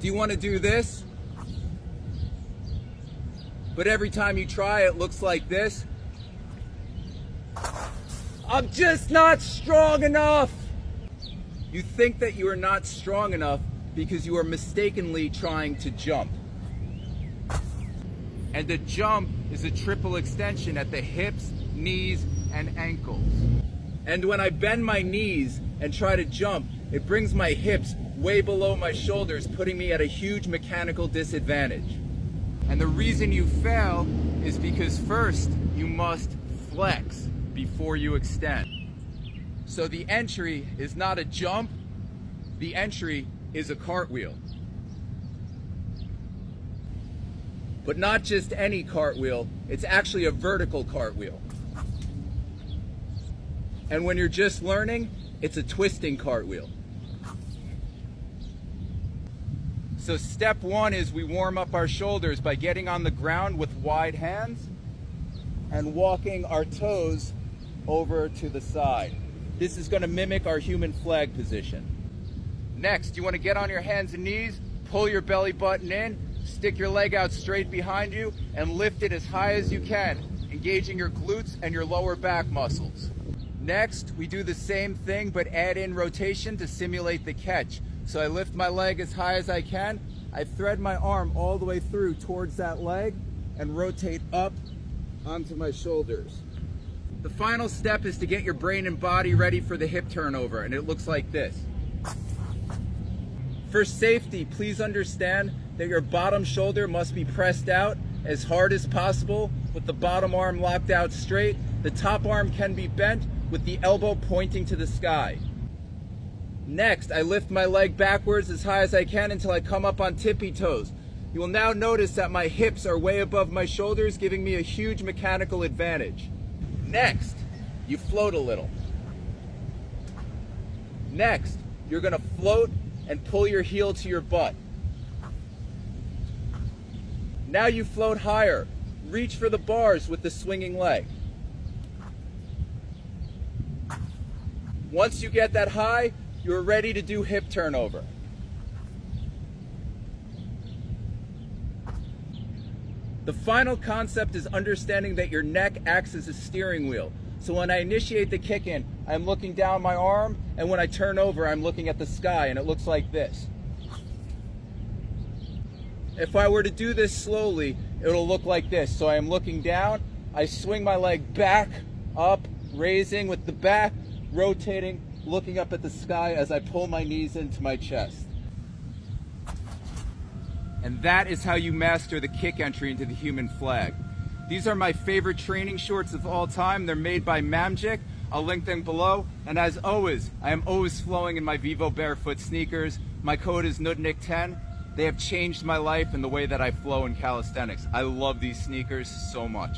you want to do this? But every time you try, it looks like this. I'm just not strong enough. You think that you are not strong enough because you are mistakenly trying to jump. And the jump is a triple extension at the hips, knees, and ankles. And when I bend my knees and try to jump, it brings my hips way below my shoulders, putting me at a huge mechanical disadvantage. And the reason you fail is because first you must flex before you extend. So the entry is not a jump, the entry is a cartwheel. But not just any cartwheel, it's actually a vertical cartwheel. And when you're just learning, it's a twisting cartwheel. So step one is we warm up our shoulders by getting on the ground with wide hands and walking our toes over to the side. This is going to mimic our human flag position. Next, you want to get on your hands and knees, pull your belly button in, stick your leg out straight behind you, and lift it as high as you can, engaging your glutes and your lower back muscles. Next, we do the same thing but add in rotation to simulate the catch. So I lift my leg as high as I can, I thread my arm all the way through towards that leg, and rotate up onto my shoulders. The final step is to get your brain and body ready for the hip turnover, and it looks like this. For safety, please understand that your bottom shoulder must be pressed out as hard as possible with the bottom arm locked out straight. The top arm can be bent with the elbow pointing to the sky. Next, I lift my leg backwards as high as I can until I come up on tippy toes. You will now notice that my hips are way above my shoulders, giving me a huge mechanical advantage. Next, you float a little. Next, you're going to float and pull your heel to your butt. Now you float higher. Reach for the bars with the swinging leg. Once you get that high, you're ready to do hip turnover. The final concept is understanding that your neck acts as a steering wheel. So when I initiate the kick in, I'm looking down my arm, and when I turn over, I'm looking at the sky, and it looks like this. If I were to do this slowly, it'll look like this. So I am looking down, I swing my leg back, up, raising with the back, rotating, looking up at the sky as I pull my knees into my chest. And that is how you master the kick entry into the human flag. These are my favorite training shorts of all time. They're made by Mamjik. I'll link them below. And as always, I am always flowing in my Vivo Barefoot sneakers. My code is Nudnik10. They have changed my life and the way that I flow in calisthenics. I love these sneakers so much.